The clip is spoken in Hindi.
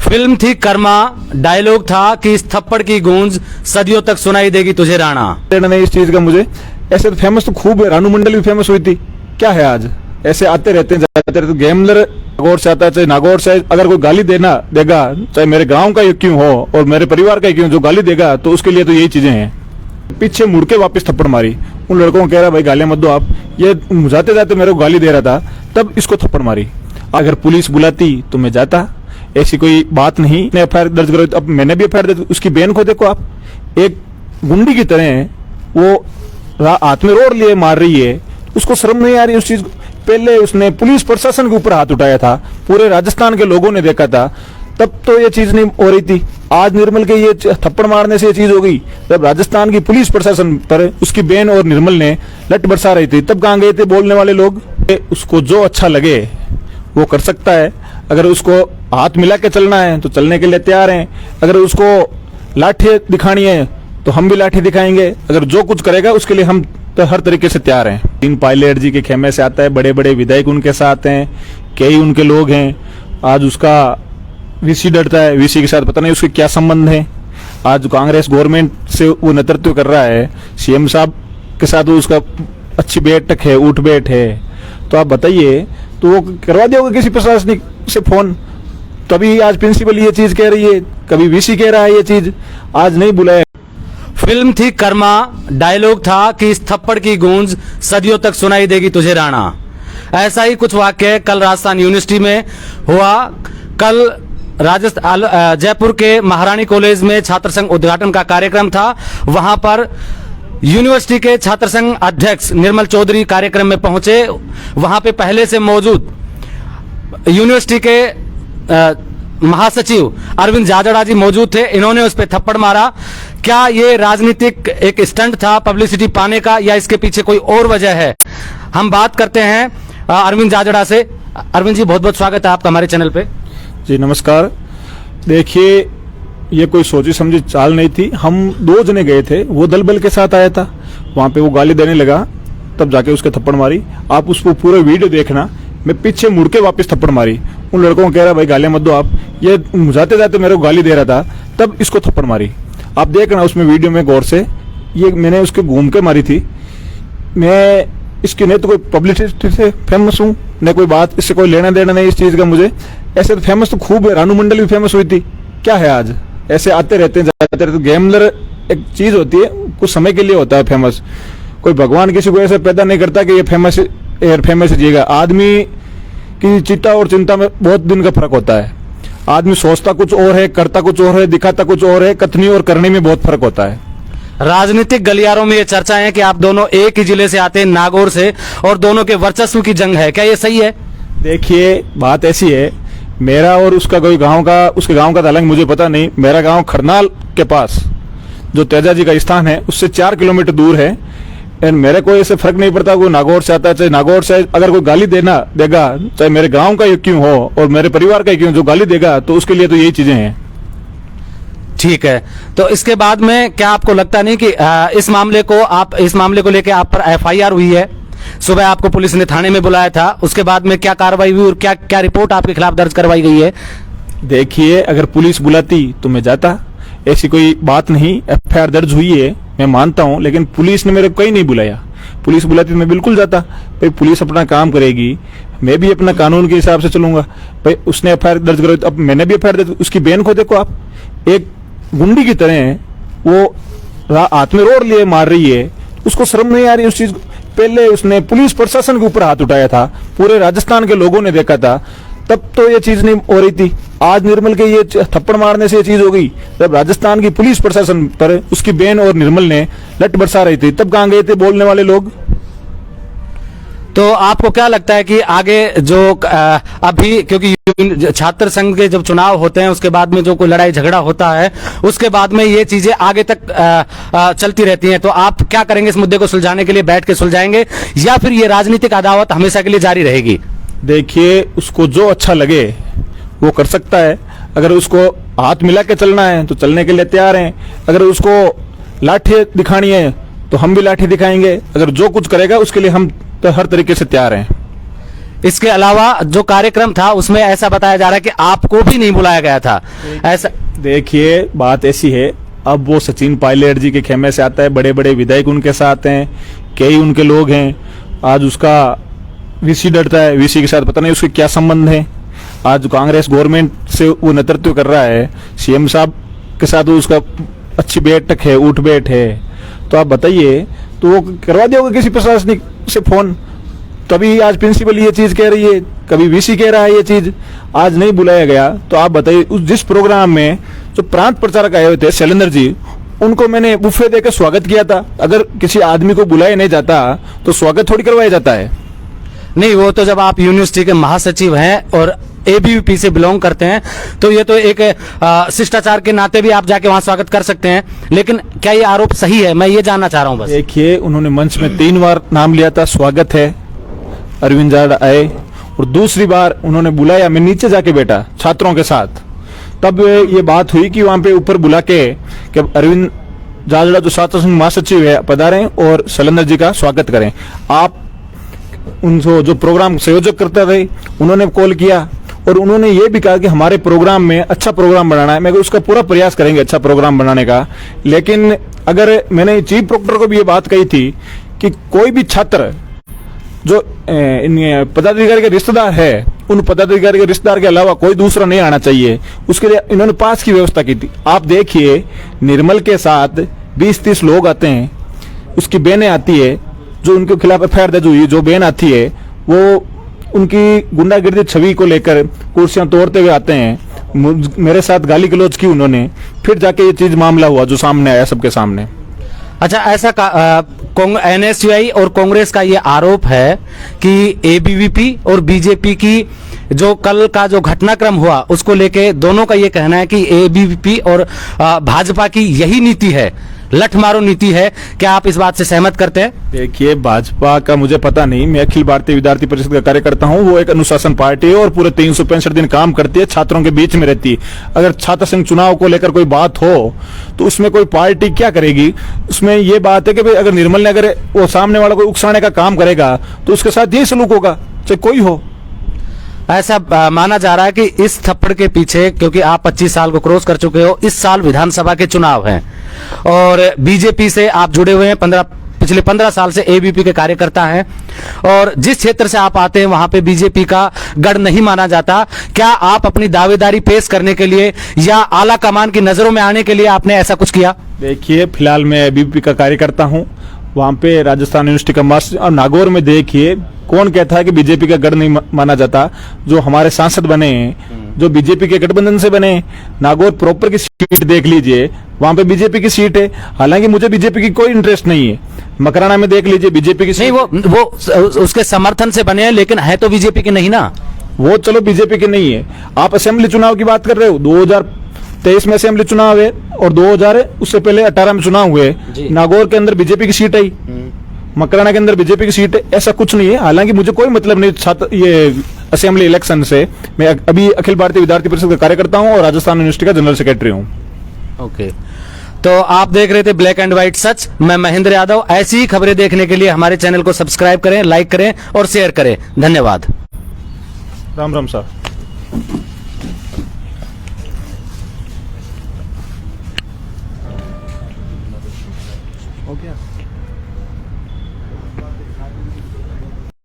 फिल्म थी कर्मा, डायलॉग था कि इस थप्पड़ की गूंज सदियों तक सुनाई देगी तुझे राणा। नहीं इस चीज का मुझे ऐसे तो फेमस तो खूब है, रानू मंडल भी फेमस हुई थी। क्या है आज ऐसे आते रहते हैं जाते रहते। गैमलर नागौर से आता है, चाहे नागौर से अगर कोई गाली देगा चाहे मेरे गांव का ही क्यों हो और मेरे परिवार का ही क्यों, जो गाली देगा तो उसके लिए तो यही चीजें हैं। पीछे मुड़ के वापस थप्पड़ मारी, उन लड़कों को कह रहा भाई गालियां मत दो आप, ये जाते जाते मेरे को गाली दे रहा था तब इसको थप्पड़ मारी। अगर पुलिस बुलाती तो मैं जाता, ऐसी कोई बात नहीं। एफआईआर दर्ज करो, अब मैंने भी एफआईआर दर्ज, उसकी बहन को देखो आप, एक गुंडी की तरह वो हाथ में रोड लिए मार रही है, उसको शर्म नहीं आ रही उस चीज को। पहले उसने पुलिस प्रशासन के ऊपर हाथ उठाया था, पूरे राजस्थान के लोगों ने देखा था, तब तो ये चीज नहीं हो रही थी। आज निर्मल के ये थप्पड़ मारने से ये चीज हो गई, जब राजस्थान की पुलिस प्रशासन पर उसकी बहन और निर्मल ने लट बरसा रही थी, तब कहाँ गए थे बोलने वाले लोग। उसको जो अच्छा लगे वो कर सकता है। अगर उसको हाथ मिला के चलना है तो चलने के लिए तैयार हैं, अगर उसको लाठी दिखानी है तो हम भी लाठी दिखाएंगे। अगर जो कुछ करेगा उसके लिए हम तो हर तरीके से तैयार हैं। तीन पायलट जी के खेमे से आता है, बड़े बड़े विधायक उनके साथ हैं, कई उनके लोग हैं। आज उसका वीसी डरता है, वीसी के साथ पता नहीं उसके क्या संबंध है। आज कांग्रेस गवर्नमेंट से वो नेतृत्व कर रहा है, सीएम साहब के साथ उसका अच्छी बैठक है, उठ बैठ है। तो आप बताइए, तो वो करवा दिया होगा किसी प्रशासनिक से फोन, तभी आज प्रिंसिपल ये चीज कह रही है, कभी वीसी कह रहा है ये चीज, आज नहीं बुलाया। फिल्म थी कर्मा, डायलॉग था कि इस थप्पड़ की गूंज सदियों तक सुनाई देगी तुझे राणा। ऐसा ही कुछ वाक्य कल राजस्थान यूनिवर्सिटी में हुआ। कल राजस्थान जयपुर के महारानी कॉलेज में छात्र संघ उद्घाटन का कार्यक्रम था। वहां पर यूनिवर्सिटी के छात्र संघ अध्यक्ष निर्मल चौधरी कार्यक्रम में पहुंचे। वहां पे पहले से मौजूद यूनिवर्सिटी के महासचिव अरविंद जाजड़ा जी मौजूद थे। इन्होंने उस पर थप्पड़ मारा। क्या ये राजनीतिक एक स्टंट था पब्लिसिटी पाने का, या इसके पीछे कोई और वजह है? हम बात करते हैं अरविंद जाजड़ा से। अरविंद जी, बहुत बहुत स्वागत है आपका हमारे चैनल पे। जी नमस्कार। देखिए, ये कोई सोची समझी चाल नहीं थी। हम दो जने गए थे, वो दल बल के साथ आया था, वहां पे वो गाली देने लगा, तब जाके उसके थप्पड़ मारी। आप उसको पूरे वीडियो देखना, मैं पीछे मुड़ के वापस थप्पड़ मारी। उन लड़कों को कह रहा भाई गालियां मत दो आप, ये जाते जाते मेरे को गाली दे रहा था, तब इसको थप्पड़ मारी। आप देखना उसमें वीडियो में गौर से, ये मैंने उसके घूम के मारी थी। मैं इसकी नहीं तो कोई पब्लिसिटी से फेमस हूँ, न कोई बात, इससे कोई लेना देना नहीं इस चीज का मुझे। ऐसे तो फेमस तो खूब है, रानू मंडल भी फेमस हुई थी। क्या है आज ऐसे आते रहते हैं जाते रहते। गैमलर एक चीज होती है, कुछ समय के लिए होता है फेमस। कोई भगवान किसी को ऐसे पैदा नहीं करता कि ये फेमस जिएगा। आदमी की चिंता और चिंता में बहुत दिन का फर्क होता है। आदमी सोचता कुछ और है, करता कुछ और है, दिखाता कुछ और है, कथनी और करने में बहुत फर्क होता है। राजनीतिक गलियारों में ये चर्चा है कि आप दोनों एक ही जिले से आते हैं, नागौर से, और दोनों के वर्चस्व की जंग है। क्या ये सही है? देखिए, बात ऐसी है, मेरा और उसका कोई गांव का, उसके गांव का हालांकि मुझे पता नहीं। मेरा गांव खरनाल के पास जो तेजा जी का स्थान है, उससे 4 किलोमीटर दूर है। एंड मेरे को ऐसे फर्क नहीं पड़ता कोई नागौर से आता है चाहे नागौर से, अगर कोई गाली देगा चाहे मेरे गांव का ही क्यों हो और मेरे परिवार का ही क्यों, जो गाली देगा तो उसके लिए तो यही चीजें हैं। ठीक है, तो इसके बाद में क्या आपको लगता नहीं कि इस मामले को लेकर आप पर एफआईआर हुई है? सुबह आपको पुलिस ने थाने में बुलाया था, उसके बाद में क्या कार्रवाई हुई और क्या क्या रिपोर्ट आपके खिलाफ दर्ज करवाई गई है? देखिए, अगर पुलिस बुलाती तो मैं जाता, ऐसी कोई बात नहीं। एफआईआर दर्ज हुई है, मैं मानता हूं, लेकिन पुलिस ने मेरे को कहीं नहीं बुलाया। पुलिस बुलाती तो मैं बिल्कुल जाता। भाई पुलिस अपना काम करेगी, मैं भी अपना कानून के हिसाब से चलूंगा। भाई उसने एफआईआर दर्ज करो, अब मैंने भी एफआईआर दर्ज, उसकी बहन को देखो आप, एक गुंडी की तरह वो हाथ में रोड लिए मार रही है, उसको शर्म नहीं आ रही उस चीज को। पहले उसने पुलिस प्रशासन के ऊपर हाथ उठाया था, पूरे राजस्थान के लोगों ने देखा था, तब तो ये चीज नहीं हो रही थी। आज निर्मल के ये थप्पड़ मारने से ये चीज हो गई, जब राजस्थान की पुलिस प्रशासन पर उसकी बहन और निर्मल ने लट बरसा रही थी, तब कहाँ गए थे बोलने वाले लोग। तो आपको क्या लगता है कि आगे जो अभी, क्योंकि छात्र संघ के जब चुनाव होते हैं उसके बाद में जो कोई लड़ाई झगड़ा होता है, उसके बाद में ये चीजें आगे तक चलती रहती हैं, तो आप क्या करेंगे इस मुद्दे को सुलझाने के लिए? बैठ के सुलझाएंगे या फिर ये राजनीतिक अदावत हमेशा के लिए जारी रहेगी? देखिए, उसको जो अच्छा लगे वो कर सकता है। अगर उसको हाथ मिला के चलना है तो चलने के लिए तैयार हैं, अगर उसको लाठी दिखानी है तो हम भी लाठी दिखाएंगे। अगर जो कुछ करेगा उसके लिए हम तो हर तरीके से तैयार हैं। इसके अलावा जो कार्यक्रम था उसमें ऐसा बताया जा रहा है कि आपको भी नहीं बुलाया गया था, ऐसा। देखिए बात ऐसी है, अब वो सचिन पायलट जी के खेमे से आता है, बड़े बड़े विधायक उनके साथ हैं, कई उनके लोग हैं। आज उसका वीसी डरता है, वीसी के साथ पता नहीं उसके क्या संबंध है। आज कांग्रेस गवर्नमेंट से वो नेतृत्व कर रहा है, सीएम साहब के साथ उसका अच्छी बैठक है, उठ बैठ है। तो आप बताइए, तो वो करवा दिया होगा किसी प्रशासनिक से फोन, तभी आज प्रिंसिपल ये चीज कह रही है, कभी वीसी कह रहा है ये चीज, आज नहीं बुलाया गया। तो आप बताइए, उस जिस प्रोग्राम में जो प्रांत प्रचारक आए हुए थे शैलेंद्र जी, उनको मैंने बुफे देकर स्वागत किया था। अगर किसी आदमी को बुलाया नहीं जाता तो स्वागत थोड़ी करवाया जाता है। नहीं, वो तो जब आप यूनिवर्सिटी के महासचिव हैं और एबीवीपी से बिलोंग करते हैं तो ये तो एक शिष्टाचार के नाते भी आप जाके वहां स्वागत कर सकते हैं, लेकिन क्या ये आरोप सही है, मैं ये जानना चाह रहा हूं बस। देखिए, उन्होंने मंच में 3 बार नाम लिया था, स्वागत है, अरविंद जाड़ आए, और दूसरी बार उन्होंने बुलाया, मैं नीचे जाके बैठा छात्रों के साथ, तब ये बात हुई कि वहां पे ऊपर बुला के कि अरविंद जाजड़ा जो छात्र संघ महासचिव है पधारें और शैलेंद्र जी का स्वागत करें। आप उनको जो प्रोग्राम संयोजक करते थे उन्होंने कॉल किया और उन्होंने ये भी कहा कि हमारे प्रोग्राम में अच्छा प्रोग्राम बनाना है। मैं उसका पूरा प्रयास करेंगे अच्छा प्रोग्राम बनाने का, लेकिन अगर मैंने चीफ प्रोक्टर को भी ये बात कही थी कि कोई भी छात्र जो इन पदाधिकारी के रिश्तेदार है, उन पदाधिकारी के रिश्तेदार के अलावा कोई दूसरा नहीं आना चाहिए, उसके लिए इन्होंने पास की व्यवस्था की थी। आप देखिए, निर्मल के साथ 20-30 लोग आते हैं, उसकी बहनें आती है, जो उनके खिलाफ एफआईआर दर्ज हुई, जो बहन आती है वो उनकी गुंडागिर्दी छवि को लेकर कुर्सियां तोड़ते हुए आते हैं, मेरे साथ गाली गलौज की उन्होंने, फिर जाके ये चीज मामला हुआ जो सामने आया सबके सामने। अच्छा, ऐसा एनएसयूआई और कांग्रेस का ये आरोप है कि एबीवीपी और बीजेपी की जो कल का जो घटनाक्रम हुआ उसको लेके दोनों का ये कहना है कि एबीवीपी और भाजपा की यही नीति है, लठ मारो नीति है। क्या आप इस बात से सहमत करते हैं? देखिए, भाजपा का मुझे पता नहीं, मैं अखिल भारतीय विद्यार्थी परिषद का कार्यकर्ता हूं, वो एक अनुशासन पार्टी है और पूरे 365 दिन काम करती है, छात्रों के बीच में रहती है। अगर छात्र संघ चुनाव को लेकर कोई बात हो तो उसमें कोई पार्टी क्या करेगी? उसमें ये बात है कि भाई अगर निर्मल ने अगर वो सामने वाला कोई उकसाने का काम करेगा तो उसके साथ यही सलूक होगा, चाहे कोई हो। ऐसा माना जा रहा है कि इस थप्पड़ के पीछे, क्योंकि आप 25 साल को क्रॉस कर चुके हो, इस साल विधानसभा के चुनाव हैं और बीजेपी से आप जुड़े हुए हैं, पिछले 15 साल से एबीपी के कार्यकर्ता हैं और जिस क्षेत्र से आप आते हैं वहां पे बीजेपी का गढ़ नहीं माना जाता। क्या आप अपनी दावेदारी पेश करने के लिए या आला कमान की नजरों में आने के लिए आपने ऐसा कुछ किया? देखिए, फिलहाल मैं एबीपी का कार्यकर्ता हूं, वहां पे राजस्थान यूनिवर्सिटी का मास्टर, और नागौर में देखिए कौन कहता है कि बीजेपी का गढ़ नहीं माना जाता। जो हमारे सांसद बने हैं, जो बीजेपी के गठबंधन से बने, नागौर प्रॉपर की सीट देख लीजिए, वहां पे बीजेपी की सीट है। हालांकि मुझे बीजेपी की कोई इंटरेस्ट नहीं है। मकराना में देख लीजिए बीजेपी की सीट नहीं, वो उसके समर्थन से बने हैं, लेकिन है तो बीजेपी की नहीं ना। वो चलो बीजेपी की नहीं है। आप असेंबली चुनाव की बात कर रहे हो, 2023 में असेंबली चुनाव है और 2000 उससे पहले 18 में चुनाव हुए। नागौर के अंदर बीजेपी की सीट आई, मकराना के अंदर बीजेपी की सीट है, ऐसा कुछ नहीं है। हालांकि मुझे कोई मतलब नहीं छात्र ये असेंबली इलेक्शन से। मैं अभी अखिल भारतीय विद्यार्थी परिषद का कार्यकर्ता हूं और राजस्थान यूनिवर्सिटी का जनरल सेक्रेटरी हूं। ओके, तो आप देख रहे थे ब्लैक एंड व्हाइट सच। मैं महेंद्र यादव। ऐसी ही खबरें देखने के लिए हमारे चैनल को सब्सक्राइब करें, लाइक करें और शेयर करें। धन्यवाद। राम राम साहब।